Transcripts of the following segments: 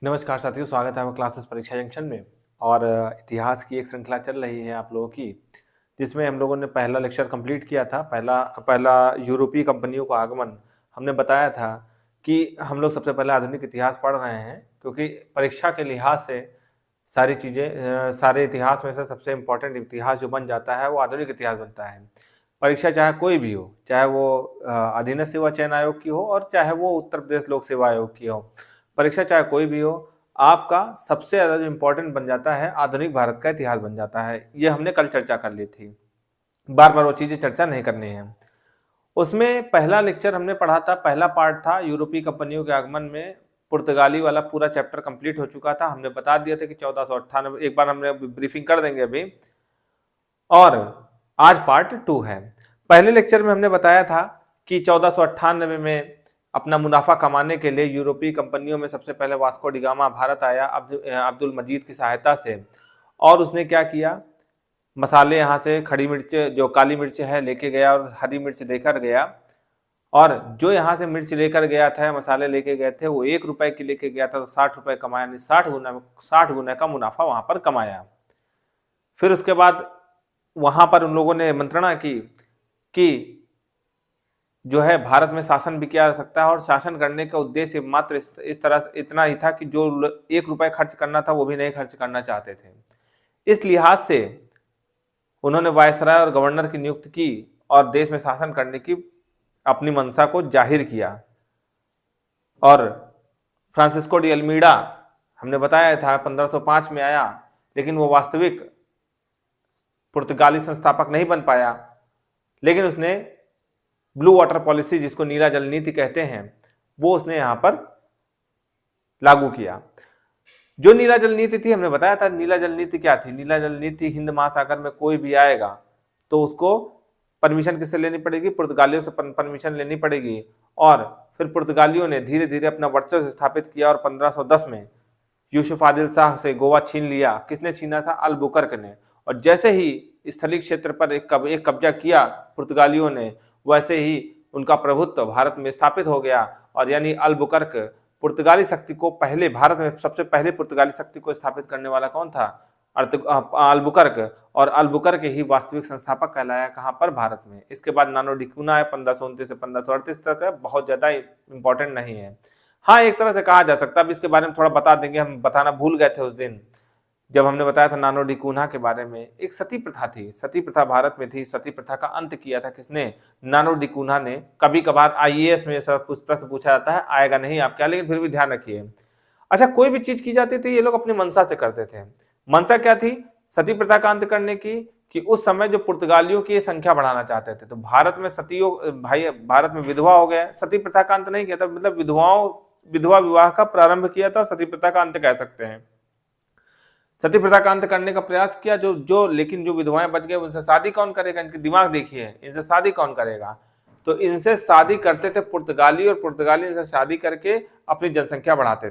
नमस्कार साथियों, स्वागत है आपका क्लासेस परीक्षा जंक्शन में। और इतिहास की एक श्रृंखला चल रही है आप लोगों की, जिसमें हम लोगों ने पहला लेक्चर कंप्लीट किया था। पहला पहला यूरोपीय कंपनियों का आगमन। हमने बताया था कि हम लोग सबसे पहले आधुनिक इतिहास पढ़ रहे हैं, क्योंकि परीक्षा के लिहाज से सारी चीज़ें सारे इतिहास में से सबसे इम्पोर्टेंट इतिहास जो बन जाता है वो आधुनिक इतिहास बनता है। परीक्षा चाहे कोई भी हो, चाहे वो अधीनस्थ सेवा चयन आयोग की हो और चाहे वो उत्तर प्रदेश लोक सेवा आयोग की हो, परीक्षा चाहे कोई भी हो, आपका सबसे ज़्यादा जो इम्पोर्टेंट बन जाता है आधुनिक भारत का इतिहास बन जाता है। ये हमने कल चर्चा कर ली थी, बार बार वो चीज़ें चर्चा नहीं करनी है। उसमें पहला लेक्चर हमने पढ़ा था, पहला पार्ट था यूरोपीय कंपनियों के आगमन में। पुर्तगाली वाला पूरा चैप्टर कंप्लीट हो चुका था। हमने बता दिया था कि 1498, एक बार हमने ब्रीफिंग कर देंगे अभी। और आज पार्ट 2 है। पहले लेक्चर में हमने बताया था कि 1498 में अपना मुनाफा कमाने के लिए यूरोपीय कंपनियों में सबसे पहले वास्को डी गामा भारत आया अब्दुल मजीद की सहायता से। और उसने क्या किया, मसाले यहाँ से खड़ी मिर्च जो काली मिर्च है लेके गया और हरी मिर्च देकर गया। और जो यहाँ से मिर्च लेकर गया था, मसाले लेके गए थे, वो 1 रुपए की लेके गया था तो 60 रुपए कमाया, यानी 60 गुना का मुनाफा वहां पर कमाया। फिर उसके बाद वहां पर उन लोगों ने मंत्रणा की कि जो है भारत में शासन भी किया जा सकता है, और शासन करने का उद्देश्य मात्र इस तरह से इतना ही था कि जो 1 रुपए खर्च करना था वो भी नहीं खर्च करना चाहते थे। इस लिहाज से उन्होंने वायसराय और गवर्नर की नियुक्ति की और देश में शासन करने की अपनी मंशा को जाहिर किया। और फ्रांसिस्को डी अल्मीडा हमने बताया था 1505 में आया, लेकिन वो वास्तविक पुर्तगाली संस्थापक नहीं बन पाया। लेकिन उसने ब्लू वाटर पॉलिसी, जिसको नीला जल नीति कहते हैं, वो उसने यहां पर लागू किया। जो नीला जल नीति थी, हमने बताया था नीला जल नीति क्या थी। नीला जल नीति, हिंद महासागर में कोई भी आएगा तो उसको परमिशन किससे लेनी पड़ेगी, पुर्तगालियों से परमिशन लेनी पड़ेगी। और फिर पुर्तगालियों ने धीरे धीरे अपना वर्चस्व स्थापित किया और 1510 में यूसुफ आदिल शाह से गोवा छीन लिया। किसने छीना था? अल-बुकर्क ने। और जैसे ही स्थलीय क्षेत्र पर एक कब्जा किया पुर्तगालियों ने, वैसे ही उनका प्रभुत्व भारत में स्थापित हो गया। और यानी अल-बुकर्क पुर्तगाली शक्ति को पहले, भारत में सबसे पहले पुर्तगाली शक्ति को स्थापित करने वाला कौन था? अल-बुकर्क। और अल-बुकर्क ही वास्तविक संस्थापक कहलाया कहां पर? भारत में। इसके बाद नानो डी क्यूना है 1529 से 1538 तक है, बहुत ज्यादा इंपॉर्टेंट नहीं है। हाँ, एक तरह से कहा जा सकता है। अब इसके बारे में थोड़ा बता देंगे, हम बताना भूल गए थे उस दिन जब हमने बताया था नानो डी कून्हा के बारे में। एक सती प्रथा थी, सती प्रथा भारत में थी। सती प्रथा का अंत किया था किसने? नानो डी कून्हा ने। कभी कभार आईएएस में प्रश्न पूछा जाता है, आएगा नहीं आपके, लेकिन फिर भी ध्यान रखिए। अच्छा, कोई भी चीज की जाती थी, ये लोग अपनी मंशा से करते थे। मंशा क्या थी सती प्रथा का अंत करने की? कि उस समय जो पुर्तगालियों की संख्या बढ़ाना चाहते थे, तो भारत में सतियों, भाई भारत में विधवा हो गए। सती प्रथा का अंत नहीं किया था, मतलब विधवा विवाह का प्रारंभ किया था, सती प्रथा का अंत कह सकते हैं। सती प्रथा का अंत करने का प्रयास किया, लेकिन जो विधवाएं बच गए उनसे शादी कौन करेगा? इनके दिमाग देखिए, इनसे शादी कौन करेगा? तो इनसे शादी करते थे पुर्तगाली, और पुर्तगाली इनसे शादी करके अपनी जनसंख्या बढ़ाते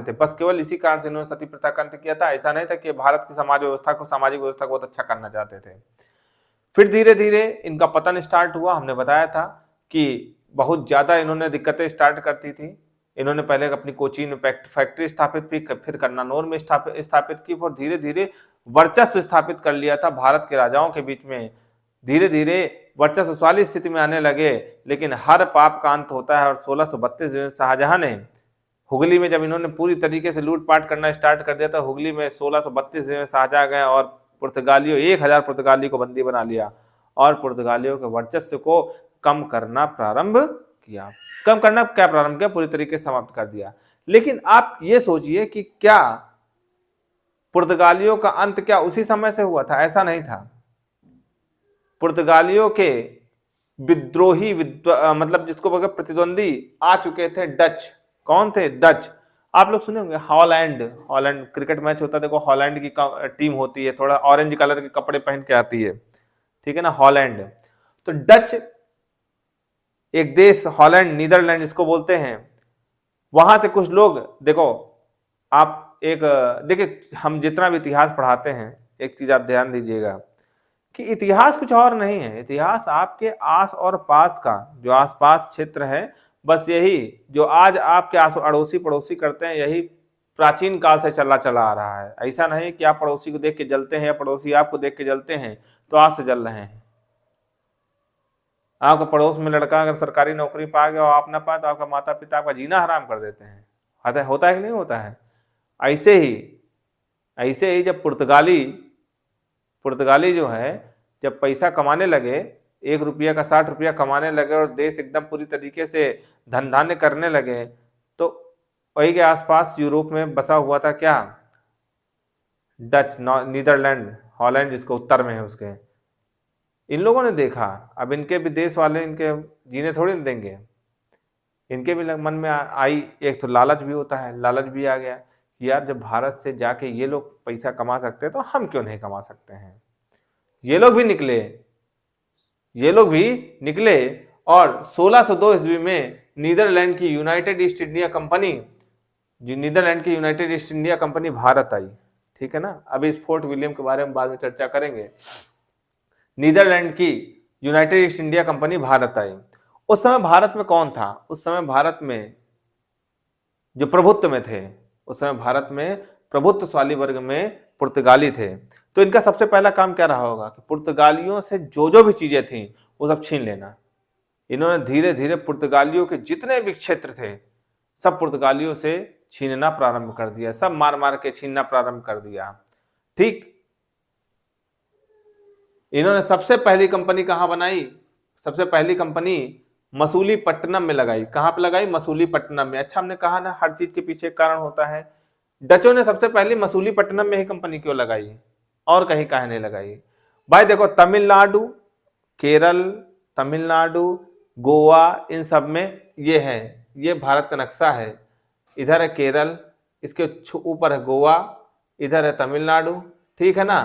थे, बस केवल इसी कारण से इन्होंने सती प्रथा का अंत किया था। ऐसा नहीं था कि भारत की सामाजिक व्यवस्था को बहुत अच्छा करना चाहते थे। फिर धीरे धीरे इनका पतन स्टार्ट हुआ। हमने बताया था कि बहुत ज्यादा इन्होंने दिक्कतें स्टार्ट करती थी। इन्होंने पहले अपनी कोचीन में फैक्ट्री स्थापित की, फिर कन्नानौर में स्थापित की, और धीरे धीरे वर्चस्व स्थापित कर लिया था भारत के राजाओं के बीच में। धीरे धीरे वर्चस्वशाली स्थिति में आने लगे। लेकिन हर पाप का अंत होता है, और 1632 में शाहजहां ने हुगली में, जब इन्होंने पूरी तरीके से लूटपाट करना स्टार्ट कर दिया था, हुगली में 1632 में शाहजहां गए और पुर्तगालियों 1000 पुर्तगाली को बंदी बना लिया और पुर्तगालियों के वर्चस्व को कम करना प्रारंभ किया। पूरी तरीके से समाप्त कर दिया। लेकिन आप ये सोचिए कि क्या पुर्तगालियों का अंत क्या उसी समय से हुआ था? ऐसा नहीं था। पुर्तगालियों के विद्रोही मतलब जिसको बोलते प्रतिद्वंदी आ चुके थे डच। कौन थे? डच। आप लोग सुने होंगे हॉलैंड क्रिकेट मैच होता है, देखो हॉलैंड की टीम होती है, थोड़ा ऑरेंज कलर के कपड़े पहन के आती है, ठीक है ना, हॉलैंड। तो डच एक देश, हॉलैंड, नीदरलैंड इसको बोलते हैं, वहां से कुछ लोग, देखो आप देखिए, हम जितना भी इतिहास पढ़ाते हैं, एक चीज आप ध्यान दीजिएगा कि इतिहास कुछ और नहीं है। इतिहास आपके आस और पास का, जो आसपास क्षेत्र है बस यही जो आज आपके अड़ोसी पड़ोसी करते हैं, यही प्राचीन काल से चला चला आ रहा है। ऐसा नहीं कि आप पड़ोसी को देख के जलते हैं या पड़ोसी आपको देख के जलते हैं तो आज से जल रहे हैं। आपका पड़ोस में लड़का अगर सरकारी नौकरी पा गया और आप ना पाए तो आपका माता पिता आपका जीना हराम कर देते हैं। होता है कि नहीं होता है? ऐसे ही जब पुर्तगाली जो है जब पैसा कमाने लगे, 1 रुपया का 60 रुपया कमाने लगे और देश एकदम पूरी तरीके से धन धान्य करने लगे, तो वही के आसपास यूरोप में बसा हुआ था क्या, डच, नीदरलैंड, हॉलैंड जिसको उत्तर में है उसके, इन लोगों ने देखा अब इनके भी देश वाले इनके जीने थोड़ी न देंगे। इनके भी मन में आई, एक तो लालच भी होता है, लालच भी आ गया कि यार जब भारत से जाके ये लोग पैसा कमा सकते हैं तो हम क्यों नहीं कमा सकते हैं। ये लोग भी निकले और 1602 ईस्वी में नीदरलैंड की United East India Company Bharat आई। ठीक है ना। अभी इस फोर्ट विलियम के बारे में बाद में चर्चा करेंगे। नीदरलैंड की United East India Company Bharat आई। उस समय भारत में कौन था? उस समय भारत में जो प्रभुत्व में थे, उस समय भारत में प्रभुत्वशाली वर्ग में पुर्तगाली थे। तो इनका सबसे पहला काम क्या रहा होगा कि पुर्तगालियों से जो भी चीजें थी वो सब छीन लेना। इन्होंने धीरे धीरे पुर्तगालियों के जितने भी क्षेत्र थे सब पुर्तगालियों से छीनना प्रारंभ कर दिया, सब मार मार के छीनना प्रारंभ कर दिया। ठीक। इन्होंने सबसे पहली कंपनी कहां बनाई? सबसे पहली कंपनी मसूलीपट्टनम में लगाई। कहां पे लगाई? मसूलीपट्टनम में। अच्छा, हमने कहा ना हर चीज के पीछे एक कारण होता है। डचों ने सबसे पहले मसूलीपट्टनम में ही कंपनी क्यों लगाई और कहीं काहे नहीं लगाई? भाई देखो, तमिलनाडु, केरल, तमिलनाडु, गोवा, इन सब में ये है, ये भारत का नक्शा है। इधर है केरल, इसके ऊपर है गोवा, इधर है तमिलनाडु, ठीक है ना,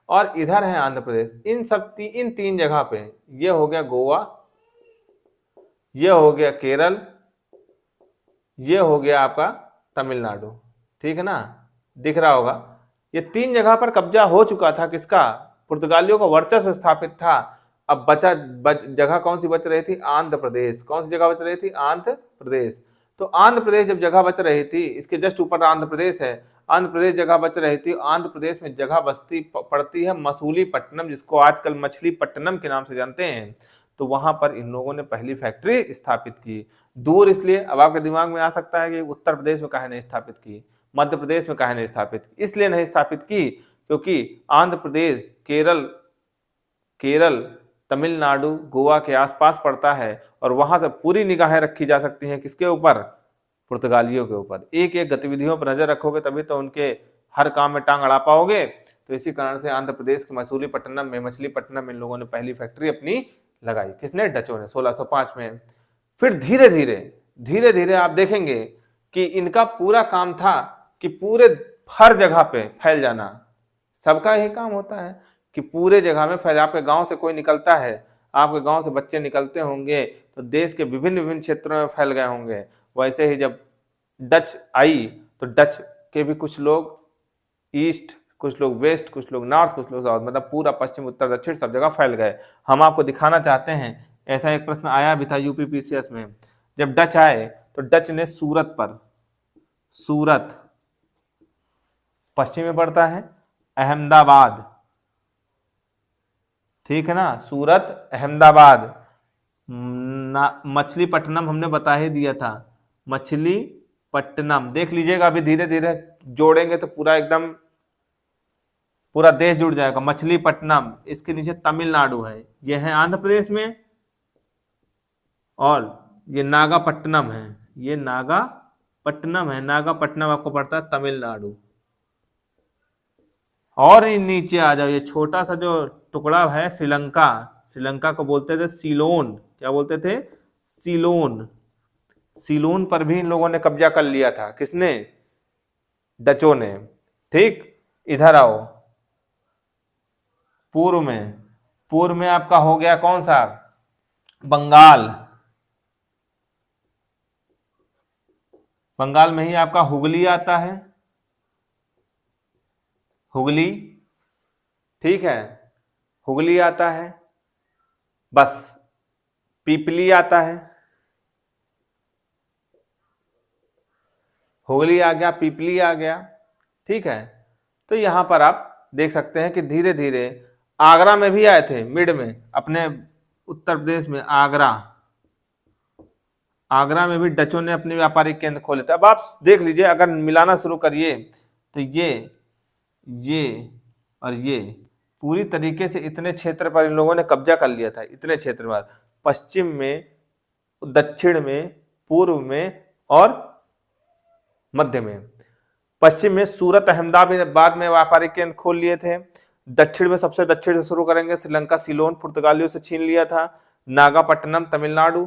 और इधर है आंध्र प्रदेश। इन 3 जगह पे, ये हो गया गोवा, ये हो गया केरल, ये हो गया आपका तमिलनाडु। ठीक है ना, दिख रहा होगा। ये 3 जगह पर कब्जा हो चुका था किसका? पुर्तगालियों का वर्चस्व स्थापित था। अब जगह कौन सी बच रही थी? आंध्र प्रदेश। कौन सी जगह बच रही थी? आंध्र प्रदेश। तो आंध्र प्रदेश जब जगह बच रही थी, इसके जस्ट ऊपर आंध्र प्रदेश है, आंध्र प्रदेश जगह बच रही थी। आंध्र प्रदेश में जगह बचती पड़ती है मसूलीपट्टनम, जिसको आजकल मछलीपट्टनम के नाम से जानते हैं। तो वहां पर इन लोगों ने पहली फैक्ट्री स्थापित की। दूर इसलिए, अब आपके दिमाग में आ सकता है कि उत्तर प्रदेश में काहे नहीं स्थापित की, मध्य प्रदेश में काहे नहीं स्थापित की? इसलिए नहीं स्थापित की क्योंकि आंध्र प्रदेश केरल, तमिलनाडु, गोवा के आसपास पड़ता है और वहां से पूरी निगाहें रखी जा सकती हैं किसके ऊपर? पुर्तगालियों के ऊपर। एक एक गतिविधियों पर नजर रखोगे तभी तो उनके हर काम में टांग अड़ा पाओगे। तो इसी कारण से आंध्र प्रदेश के मछलीपट्टनम में इन लोगों ने पहली फैक्ट्री अपनी लगाई। किसने? डचों ने, 1605 में। फिर धीरे धीरे आप देखेंगे कि इनका पूरा काम था कि पूरे हर जगह पे फैल जाना। सबका यही काम होता है कि पूरे जगह में फैल। आपके गांव से कोई निकलता है, आपके गांव से बच्चे निकलते होंगे तो देश के विभिन्न विभिन्न क्षेत्रों में फैल गए होंगे। वैसे ही जब डच आई तो डच के भी कुछ लोग ईस्ट, कुछ लोग वेस्ट, कुछ लोग नॉर्थ, कुछ लोग साउथ, मतलब पूरा पश्चिम उत्तर दक्षिण सब जगह फैल गए। हम आपको दिखाना चाहते हैं। ऐसा एक प्रश्न आया भी था यूपीपीसीएस में। जब डच आए तो डच ने सूरत पश्चिम में पड़ता है, अहमदाबाद, ठीक है ना, सूरत, अहमदाबाद, मछलीपट्टनम हमने बता ही दिया था, मछलीपट्टनम देख लीजिएगा। अभी धीरे धीरे जोड़ेंगे तो पूरा एकदम पूरा देश जुड़ जाएगा। मछलीपट्टनम, इसके नीचे तमिलनाडु है, ये है आंध्र प्रदेश में, और ये नागापट्टनम है, ये नागापट्टनम है। नागापट्टनम आपको पड़ता है तमिलनाडु। और नीचे आ जाओ, ये छोटा सा जो टुकड़ा है श्रीलंका, श्रीलंका को बोलते थे सीलोन। क्या बोलते थे? सीलोन। सीलोन पर भी इन लोगों ने कब्जा कर लिया था। किसने? डचों ने। ठीक। इधर आओ, पूर्व में आपका हो गया कौन सा? बंगाल। बंगाल में ही आपका हुगली आता है, हुगली, ठीक है, हुगली आता है, बस पीपली आता है, हुगली आ गया, पीपली आ गया। ठीक है, तो यहाँ पर आप देख सकते हैं कि धीरे धीरे आगरा में भी आए थे, मिड में अपने उत्तर प्रदेश में आगरा, आगरा में भी डचों ने अपने व्यापारिक केंद्र खोले थे। अब आप देख लीजिए, अगर मिलाना शुरू करिए तो ये और ये पूरी तरीके से इतने क्षेत्र पर इन लोगों ने कब्जा कर लिया था, इतने क्षेत्र पर, पश्चिम में, दक्षिण में, पूर्व में और मध्य में। पश्चिम में सूरत अहमदाबाद में व्यापारिक केंद्र खोल लिए थे। दक्षिण में, सबसे दक्षिण से शुरू करेंगे, श्रीलंका सिलोन पुर्तगालियों से छीन लिया था। नागापट्टनम तमिलनाडु,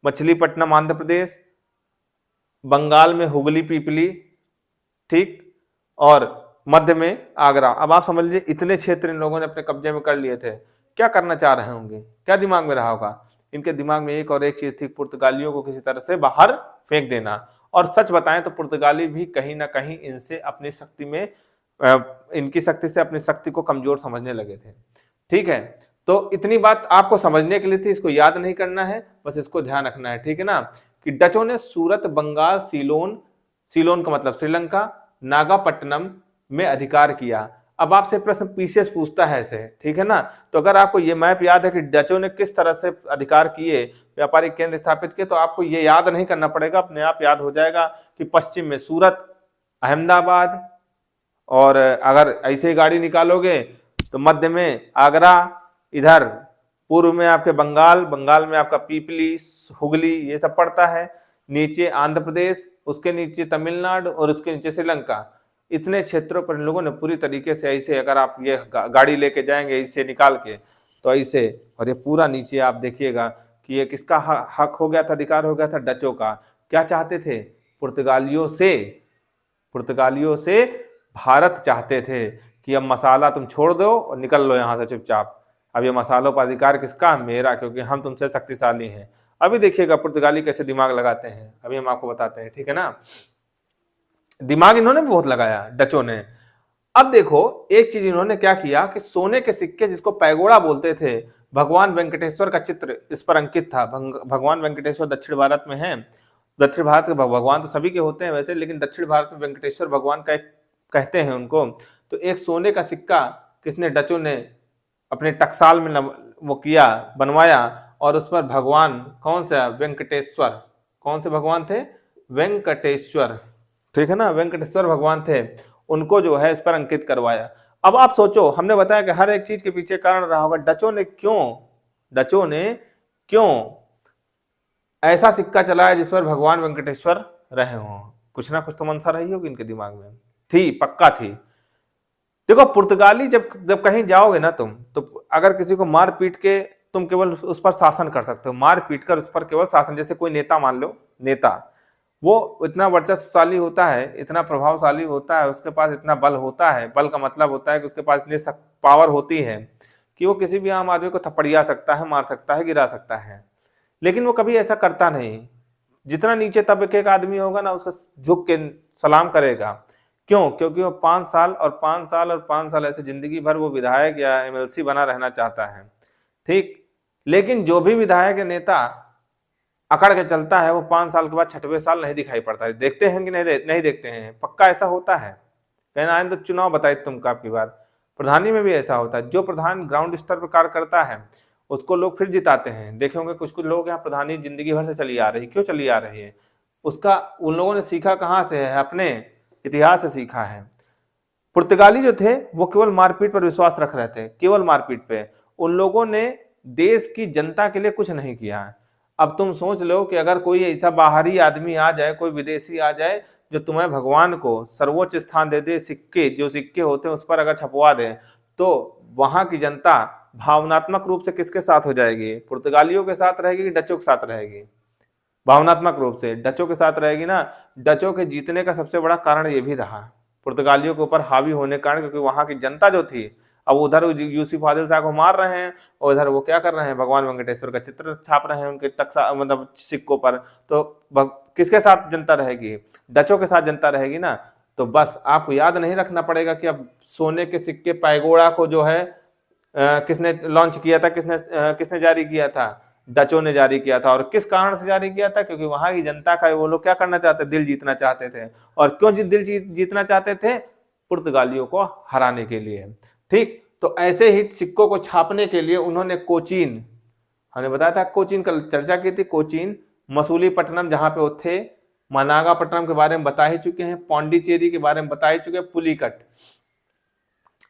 मछलीपट्टनम आंध्र प्रदेश, बंगाल में हुगली पीपली, ठीक, और मध्य में आगरा। अब आप समझ लीजिए इतने क्षेत्र इन लोगों ने अपने कब्जे में कर लिए थे। क्या करना चाह रहे होंगे, क्या दिमाग में रहा होगा? इनके दिमाग में एक और एक चीज थी, पुर्तगालियों को किसी तरह से बाहर फेंक देना। और सच बताएं तो पुर्तगाली भी कहीं ना कहीं इनसे अपनी शक्ति में इनकी शक्ति से अपनी शक्ति को कमजोर समझने लगे थे। ठीक है, तो इतनी बात आपको समझने के लिए थी, इसको याद नहीं करना है, बस इसको ध्यान रखना है। ठीक है ना, कि डचों ने सूरत, बंगाल, सिलोन, सिलोन का मतलब श्रीलंका, नागापट्टनम में अधिकार किया। अब आपसे प्रश्न पीसीएस पूछता है ऐसे, ठीक है ना, तो अगर आपको ये मैप याद है कि डचों ने किस तरह से अधिकार किए, व्यापारिक केंद्र स्थापित किए, तो आपको ये याद नहीं करना पड़ेगा, अपने आप याद हो जाएगा कि पश्चिम में सूरत, अहमदाबाद, और अगर ऐसे ही गाड़ी निकालोगे तो मध्य में आगरा, इधर पूर्व में आपके बंगाल, बंगाल में आपका पीपली, हुगली, ये सब पड़ता है। नीचे आंध्र प्रदेश, उसके नीचे तमिलनाडु और उसके नीचे श्रीलंका। इतने क्षेत्रों पर इन लोगों ने पूरी तरीके से ऐसे, अगर आप ये गाड़ी लेके जाएंगे इसे निकाल के, तो ऐसे, और ये पूरा नीचे आप देखिएगा कि ये किसका हक हो गया था, अधिकार हो गया था, डचों का। क्या चाहते थे? पुर्तगालियों से भारत चाहते थे कि अब मसाला तुम छोड़ दो और निकल लो यहाँ से चुपचाप। अब ये मसालों पर अधिकार किसका? मेरा, क्योंकि हम तुमसे शक्तिशाली हैं। अभी देखिएगा पुर्तगाली कैसे दिमाग लगाते हैं, अभी हम आपको बताते हैं। ठीक है ना, दिमाग इन्होंने बहुत लगाया डचों ने। अब देखो एक चीज इन्होंने क्या किया कि सोने के सिक्के, जिसको पैगोड़ा बोलते थे, भगवान वेंकटेश्वर का चित्र इस पर अंकित था। भगवान वेंकटेश्वर दक्षिण भारत में है। दक्षिण भारत के भगवान तो सभी के होते हैं वैसे, लेकिन दक्षिण भारत में वेंकटेश्वर भगवान का एक कहते हैं उनको। तो एक सोने का सिक्का किसने, डचों ने अपने टकसाल में वो किया, बनवाया, और उस पर भगवान कौन सा? वेंकटेश्वर। कौन से भगवान थे? वेंकटेश्वर। ठीक है ना, वेंकटेश्वर भगवान थे, उनको जो है इस पर अंकित करवाया। अब आप सोचो, हमने बताया कि हर एक चीज के पीछे कारण रहा होगा। डचों ने क्यों ऐसा सिक्का चलाया जिस पर भगवान वेंकटेश्वर रहे हों? कुछ ना कुछ तो मंशा रही होगी इनके दिमाग में, थी, पक्का थी। देखो पुर्तगाली, जब कहीं जाओगे ना तुम, तो अगर किसी को मार पीट के तुम केवल उस पर शासन कर सकते हो, मार पीट कर उस पर केवल शासन। जैसे कोई नेता, मान लो नेता, वो इतना वर्चस्वशाली होता है, इतना प्रभावशाली होता है, उसके पास इतना बल होता है, बल का मतलब होता है कि उसके पास इतनी पावर होती है कि वो किसी भी आम आदमी को थपड़िया सकता है, मार सकता है, गिरा सकता है। लेकिन वो कभी ऐसा करता नहीं। जितना नीचे तबके का आदमी होगा ना, उसका झुक के सलाम करेगा। क्यों? क्योंकि वो 5 साल और 5 साल और 5 साल ऐसे जिंदगी भर वो विधायक या एमएलसी बना रहना चाहता है। ठीक, लेकिन जो भी विधायक या नेता अकड़ के चलता है, वो 5 साल के बाद 6वें साल नहीं दिखाई पड़ता है। देखते हैं कि नहीं देखते हैं? पक्का ऐसा होता है। कहना आए तो चुनाव बताए तुमको आपकी बार, प्रधानी में भी ऐसा होता है। जो प्रधान ग्राउंड स्तर पर कार्य करता है उसको लोग फिर जिताते हैं। देखे होंगे कुछ कुछ लोग यहाँ प्रधानी जिंदगी भर से चली आ रही, क्यों चली आ रही है? उसका उन लोगों ने सीखा कहाँ से है? अपने इतिहास से सीखा है। पुर्तगाली जो थे वो केवल मारपीट पर विश्वास रख रहे थे, केवल मारपीट पे। उन लोगों ने देश की जनता के लिए कुछ नहीं किया है। अब तुम सोच लो कि अगर कोई ऐसा बाहरी आदमी आ जाए, कोई विदेशी आ जाए, जो तुम्हें भगवान को सर्वोच्च स्थान दे दे, सिक्के, जो सिक्के होते हैं उस पर अगर छपवा दे, तो वहां की जनता भावनात्मक रूप से किसके साथ हो जाएगी? पुर्तगालियों के साथ रहेगी कि डचों के साथ रहेगी? भावनात्मक रूप से डचों के साथ रहेगी ना। डचों के जीतने का सबसे बड़ा कारण ये भी रहा, पुर्तगालियों के ऊपर हावी होने के कारण, क्योंकि वहां की जनता जो थी, अब उधर यूसुफ आदिल शाह को मार रहे हैं और इधर वो क्या कर रहे हैं? भगवान वेंकटेश्वर का चित्र छाप रहे हैं उनके टक्सा, मतलब सिक्कों पर। तो किसके साथ जनता रहेगी? डचों के साथ जनता रहेगी ना। तो बस आपको याद नहीं रखना पड़ेगा कि अब सोने के सिक्के पैगोड़ा को जो है किसने लॉन्च किया था, किसने जारी किया था? डचों ने जारी किया था। और किस कारण से जारी किया था? क्योंकि वहां की जनता का वो लोग क्या करना चाहते, दिल जीतना चाहते थे। और क्यों दिल जीतना चाहते थे? पुर्तगालियों को हराने के लिए। ठीक, तो ऐसे ही सिक्कों को छापने के लिए उन्होंने कोचीन, हमने बताया था कोचीन कल चर्चा की थी, कोचीन, मसूलीपट्टनम जहां पे वो थे, मनागापट्टनम के बारे में बता ही चुके हैं, पौंडीचेरी के बारे में बता ही चुके हैं, पुलिकट,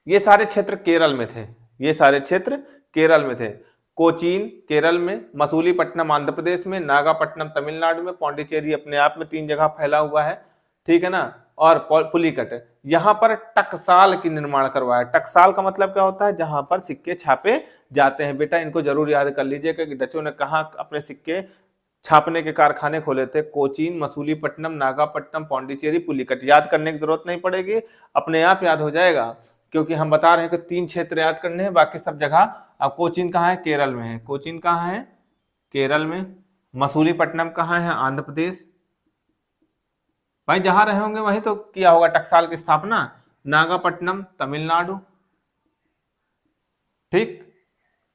ये सारे क्षेत्र केरल में थे। ये सारे क्षेत्र केरल में थे। कोचीन केरल में, मसूलीपट्टनम आंध्र प्रदेश में, नागापट्टनम तमिलनाडु में, पौंडीचेरी अपने आप में 3 जगह फैला हुआ है, ठीक है ना। और पुलिकट, यहां पर टकसाल की निर्माण करवाया। टकसाल का मतलब क्या होता है? जहां पर सिक्के छापे जाते हैं। बेटा इनको जरूर याद कर लीजिएगा कि डचों ने कहा अपने सिक्के छापने के कारखाने खोले थे। कोचीन, मसूलीपट्टनम, नागापट्टनम, पौंडीचेरी, पुलिकट। याद करने की जरूरत नहीं पड़ेगी, अपने आप याद हो जाएगा, क्योंकि हम बता रहे हैं कि 3 क्षेत्र याद करने हैं, बाकी सब जगह। अब कोचीन कहाँ है? केरल में है। कोचीन कहाँ है? केरल में। मसूलीपट्टनम कहाँ है? आंध्र प्रदेश। भाई जहां रहे होंगे वहीं तो किया होगा टकसाल की स्थापना। नागापट्टनम तमिलनाडु, ठीक।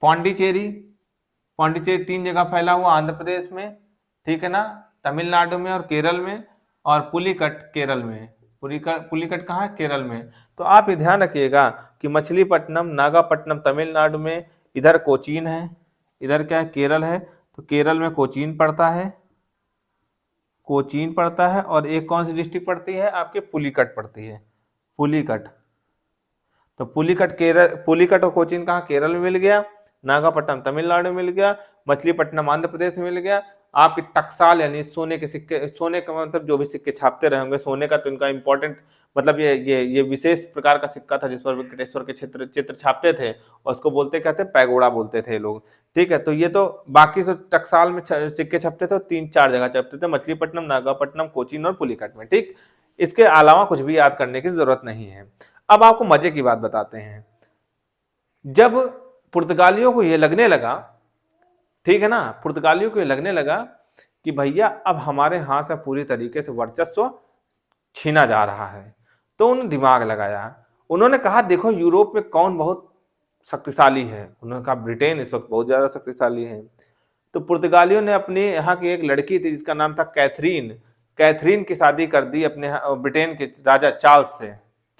पौंडीचेरी, पौंडीचेरी 3 जगह फैला हुआ, आंध्र प्रदेश में, ठीक है ना, तमिलनाडु में और केरल में। और पुलिकट केरल में। पुलिकट कहाँ है? केरल में। तो आप ये ध्यान रखिएगा कि मछलीपट्टनम, नागापट्टनम तमिलनाडु में, इधर कोचीन है, इधर क्या है? केरल है। तो केरल में कोचीन पड़ता है, कोचीन पड़ता है। और एक कौन सी डिस्ट्रिक्ट पड़ती है? आपके पुलिकट पड़ती है, पुलिकट। तो पुलिकट केरल, पुलिकट और कोचीन कहाँ? केरल में मिल गया। नागापट्टनम तमिलनाडु में मिल गया। मछलीपट्टनम आंध्र प्रदेश में मिल गया। आपके टकसाल यानी सोने के सिक्के, सोने का मतलब जो भी सिक्के छापते रहे होंगे सोने का, तो इनका इंपॉर्टेंट मतलब ये विशेष प्रकार का सिक्का था जिस पर वेंकटेश्वर के चित्र छापते थे, और उसको बोलते कहते पैगोड़ा बोलते थे लोग, ठीक है। तो ये तो बाकी जो टकसाल में सिक्के छपते थे 3-4 जगह छपते थे, मछलीपट्टनम, नागापट्टनम, कोचीन और पुलिकट में, ठीक। इसके अलावा कुछ भी याद करने की जरूरत नहीं है। अब आपको मजे की बात बताते हैं। जब पुर्तगालियों को ये लगने लगा, ठीक है ना, पुर्तगालियों को ये लगने लगा कि भैया अब हमारे हाथ से पूरी तरीके से वर्चस्व छीना जा रहा है, तो उन्होंने दिमाग लगाया। उन्होंने कहा देखो यूरोप में कौन बहुत शक्तिशाली है। उन्होंने कहा ब्रिटेन इस वक्त बहुत ज्यादा शक्तिशाली है। तो पुर्तगालियों ने अपने यहाँ की एक लड़की थी जिसका नाम था कैथरीन, कैथरीन की शादी कर दी अपने ब्रिटेन के राजा चार्ल्स से,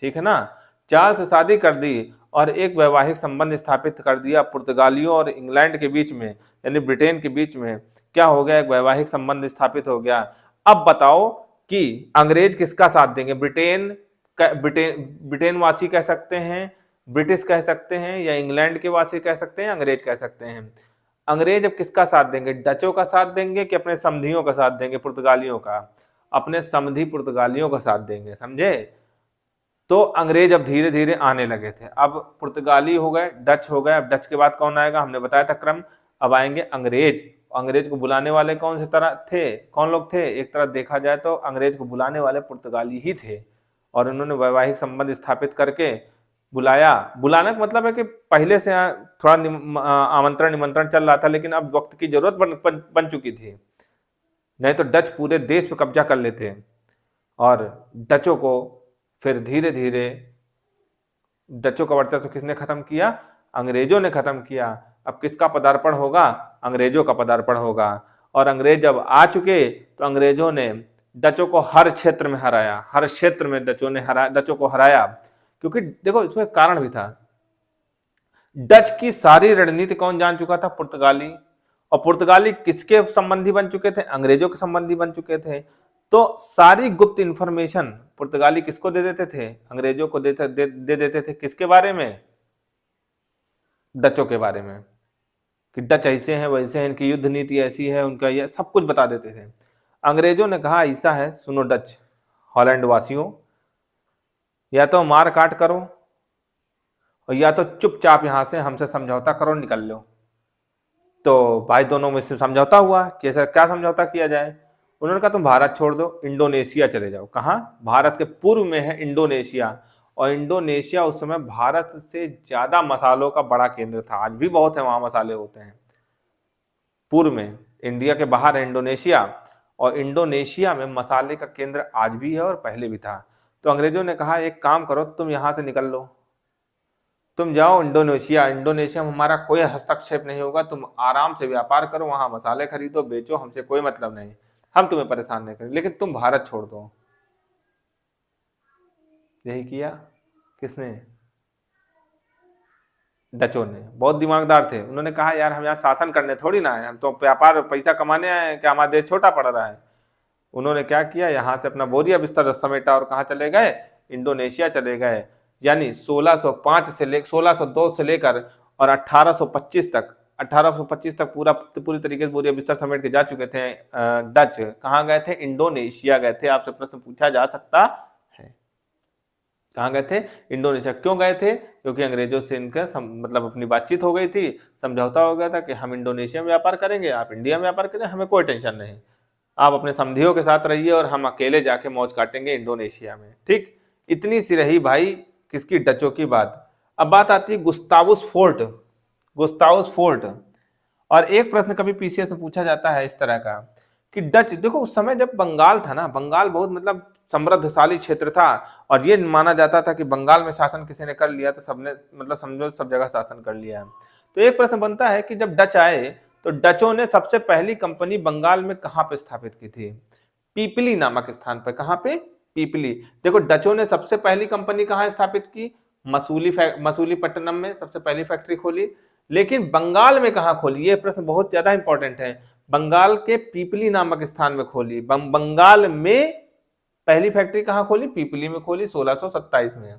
ठीक है ना। चार्ल्स से शादी कर दी और एक वैवाहिक संबंध स्थापित कर दिया पुर्तगालियों और इंग्लैंड के बीच में, यानी ब्रिटेन के बीच में क्या हो गया? एक वैवाहिक संबंध स्थापित हो गया। अब बताओ कि अंग्रेज किसका साथ देंगे? ब्रिटेन वासी कह सकते हैं, ब्रिटिश कह सकते हैं, या इंग्लैंड के वासी कह सकते हैं, अंग्रेज कह सकते हैं। अंग्रेज अब किसका साथ देंगे? डचों का साथ देंगे कि अपने समधियों का साथ देंगे? पुर्तगालियों का। अपने समधी पुर्तगालियों का साथ देंगे, समझे। तो अंग्रेज अब धीरे धीरे आने लगे थे। अब पुर्तगाली हो गए, डच हो गए। अब डच के बाद कौन आएगा? हमने बताया था क्रम। अब आएंगे अंग्रेज। अंग्रेज को बुलाने वाले कौन से तरह थे? कौन लोग थे? एक तरह देखा जाए तो अंग्रेज को बुलाने वाले पुर्तगाली ही थे, और उन्होंने वैवाहिक संबंध स्थापित करके बुलाया। बुलाने का मतलब है कि पहले से थोड़ा आमंत्रण निमंत्रण चल रहा था, लेकिन अब वक्त की जरूरत बन चुकी थी, नहीं तो डच पूरे देश पे कब्जा कर लेते। और डचों को फिर धीरे धीरे, डचों का वर्चस्व किसने खत्म किया? अंग्रेजों ने खत्म किया। अब किसका पदार्पण होगा? अंग्रेजों का पदार्पण होगा। और अंग्रेज जब आ चुके तो अंग्रेजों ने डचों को हर क्षेत्र में हराया, हर क्षेत्र में डचों को हराया। क्योंकि देखो इसमें कारण भी था, डच की सारी रणनीति कौन जान चुका था? पुर्तगाली। और पुर्तगाली किसके संबंधी बन चुके थे? अंग्रेजों के संबंधी बन चुके थे। तो सारी गुप्त इंफॉर्मेशन पुर्तगाली किसको दे देते थे? अंग्रेजों को दे देते थे। किसके बारे में? डचों के बारे में, कि डच ऐसे हैं वैसे हैं, इनकी युद्ध नीति ऐसी है, उनका ये सब कुछ बता देते थे। अंग्रेजों ने कहा ऐसा है, सुनो डच हॉलैंड वासियों, या तो मार काट करो और या तो चुपचाप यहां से हमसे समझौता करो, निकल लो। तो भाई दोनों में से समझौता हुआ कि ऐसा क्या समझौता किया जाए। उन्होंने कहा तुम भारत छोड़ दो, इंडोनेशिया चले जाओ। कहाँ? भारत के पूर्व में है इंडोनेशिया, और इंडोनेशिया उस समय भारत से ज्यादा मसालों का बड़ा केंद्र था। आज भी बहुत है वहां मसाले होते हैं पूर्व में। इंडिया के बाहर है इंडोनेशिया, और इंडोनेशिया में मसाले का केंद्र आज भी है और पहले भी था। तो अंग्रेजों ने कहा एक काम करो, तुम यहां से निकल लो, तुम जाओ इंडोनेशिया, इंडोनेशिया में हमारा कोई हस्तक्षेप नहीं होगा, तुम आराम से व्यापार करो, वहां मसाले खरीदो बेचो, हमसे कोई मतलब नहीं, हम तुम्हें परेशान नहीं करें, लेकिन तुम भारत छोड़ दो। यही किया किसने? डचों ने। बहुत दिमागदार थे, उन्होंने कहा यार हम यहाँ शासन करने थोड़ी ना है, हम तो व्यापार पैसा कमाने आए हैं, क्या हमारा देश छोटा पड़ रहा है। उन्होंने क्या किया, यहाँ से अपना बोरिया बिस्तर समेटा और कहाँ चले गए, इंडोनेशिया चले गए। यानी 1605 से ले 1602 से लेकर और 1825 तक, 1825 तक पूरी तरीके से बोरिया बिस्तर समेट के जा चुके थे डच। कहाँ गए थे? इंडोनेशिया गए थे। आपसे प्रश्न पूछा जा सकता है, कहाँ गए थे? इंडोनेशिया। क्यों गए थे? क्योंकि अंग्रेजों से इनका मतलब अपनी बातचीत हो गई थी, समझौता हो गया था कि हम इंडोनेशिया में व्यापार करेंगे, आप इंडिया में व्यापार करें, हमें कोई टेंशन नहीं, आप अपने समधियों के साथ रहिए और हम अकेले जाके मौज काटेंगे इंडोनेशिया में। ठीक, इतनी सी रही भाई किसकी? डचों की बात। अब बात आती है गुस्तावुस फोर्ट। गुस्तावुस फोर्ट। और एक प्रश्न कभी पीसीएस में पूछा जाता है इस तरह का कि डच, देखो उस समय जब बंगाल था ना, बंगाल बहुत मतलब समृद्धशाली क्षेत्र था और ये माना जाता था कि बंगाल में शासन किसी ने कर लिया तो सबने मतलब समझो सब जगह शासन कर लिया है। तो एक प्रश्न बनता है कि जब डच आए तो डचों ने सबसे पहली कंपनी बंगाल में कहाँ पे स्थापित की थी? पीपली नामक स्थान पर। कहाँ पे? पीपली। देखो डचों ने सबसे पहली कंपनी कहाँ स्थापित की? मसूलीपट्टनम में सबसे पहली फैक्ट्री खोली। लेकिन बंगाल में कहाँ खोली? ये प्रश्न बहुत ज्यादा इंपॉर्टेंट है। बंगाल के पीपली नामक स्थान में खोली। बंगाल में पहली फैक्ट्री कहाँ खोली? पीपली में खोली 1627 में।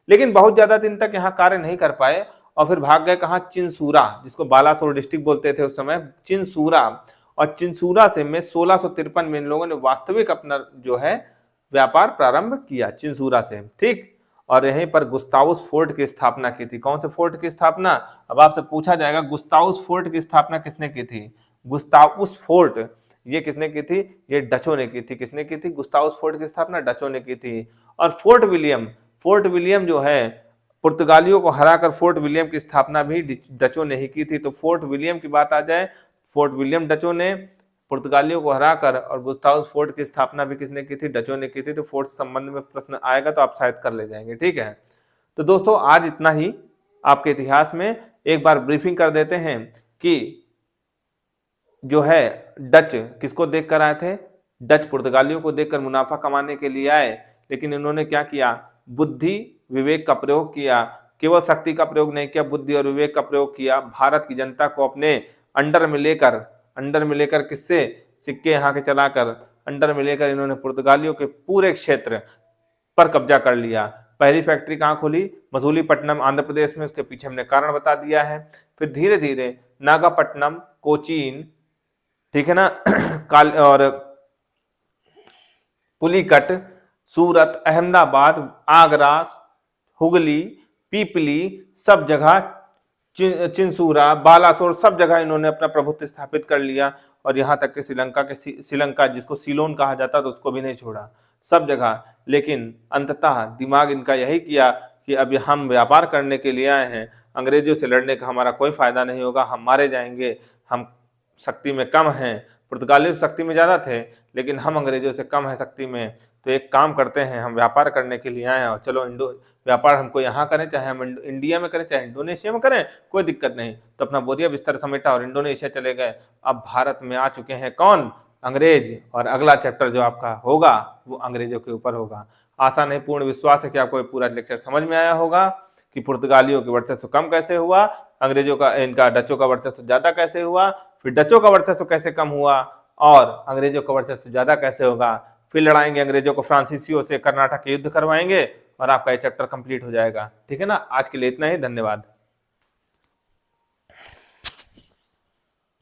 लेकिन बहुत ज्यादा दिन तक यहाँ कार्य नहीं कर पाए और फिर भाग गए कहाँ? चिंसूरा, जिसको बालासोर डिस्ट्रिक्ट बोलते थे उस समय, चिंसूरा। और चिंसूरा से में 1653 में इन लोगों ने वास्तविक अपना जो है व्यापार प्रारंभ किया, चिंसूरा से। ठीक, और यहीं पर गुस्तावुस फोर्ट की स्थापना की थी। कौन से फोर्ट की स्थापना? अब आपसे पूछा जाएगा गुस्तावुस फोर्ट की स्थापना किसने की थी? गुस्तावुस फोर्ट ये किसने की थी? ये डचों ने की थी। किसने की थी? गुस्तावुस फोर्ट की स्थापना डचों ने की थी। और फोर्ट विलियम, फोर्ट विलियम जो है पुर्तगालियों को हराकर फोर्ट विलियम की स्थापना भी डचों ने ही की थी। तो फोर्ट विलियम की बात आ जाए, फोर्ट विलियम डचों ने पुर्तगालियों को हराकर, और गुस्तावुस फोर्ट की स्थापना भी किसने की थी? डचों ने की थी। तो फोर्ट संबंध में प्रश्न आएगा तो आप शायद कर ले जाएंगे। ठीक है, तो दोस्तों आज इतना ही। आपके इतिहास में एक बार ब्रीफिंग कर देते हैं कि जो है डच किसको देखकर आए थे? डच पुर्तगालियों को देखकर मुनाफा कमाने के लिए आए, लेकिन इन्होंने क्या किया? बुद्धि विवेक का प्रयोग किया। केवल शक्ति का प्रयोग नहीं किया, बुद्धि और विवेक का प्रयोग किया। भारत की जनता को अपने अंडर में लेकर किससे? सिक्के यहाँ के चलाकर अंडर में लेकर इन्होंने पुर्तगालियों के पूरे क्षेत्र पर कब्जा कर लिया। पहली फैक्ट्री कहाँ खोली? मसूलीपट्टनम आंध्र प्रदेश में। उसके पीछे हमने कारण बता दिया है। फिर धीरे धीरे नागापट्टनम, कोचीन, ठीक है ना और पुलिकट, सूरत, अहमदाबाद, आगरा, हुगली, पीपली, सब जगह, चिंसूरा, बालासोर, सब जगह इन्होंने अपना प्रभुत्व स्थापित कर लिया। और यहाँ तक कि श्रीलंका जिसको सीलोन कहा जाता तो उसको भी नहीं छोड़ा, सब जगह। लेकिन अंततः दिमाग इनका यही किया कि अब हम व्यापार करने के लिए आए हैं, अंग्रेजों से लड़ने का हमारा कोई फायदा नहीं होगा, हम मारे जाएंगे, हम शक्ति में कम हैं, पुर्तगाली शक्ति में ज़्यादा थे लेकिन हम अंग्रेजों से कम है शक्ति में। तो एक काम करते हैं, हम व्यापार करने के लिए आए हैं और चलो व्यापार हमको यहाँ करें, चाहे हम इंडिया में करें चाहे इंडोनेशिया में करें, कोई दिक्कत नहीं। तो अपना बोरिया बिस्तर समेटा और इंडोनेशिया चले गए। अब भारत में आ चुके हैं कौन? अंग्रेज। और अगला चैप्टर जो आपका होगा वो अंग्रेजों के ऊपर होगा। आशा नहीं पूर्ण विश्वास है कि आपको पूरा लेक्चर समझ में आया होगा कि पुर्तगालियों के वर्चस्व कम कैसे हुआ, अंग्रेजों का इनका डचों का वर्चस्व ज्यादा कैसे हुआ, फिर डचों का वर्चस्व कैसे कम हुआ और अंग्रेजों का वर्चस्व ज्यादा कैसे होगा। फिर लड़ाएंगे अंग्रेजों को, फ्रांसीसियों से कर्नाटक युद्ध करवाएंगे और आपका ये चैप्टर कंप्लीट हो जाएगा। ठीक है ना, आज के लिए इतना ही, धन्यवाद।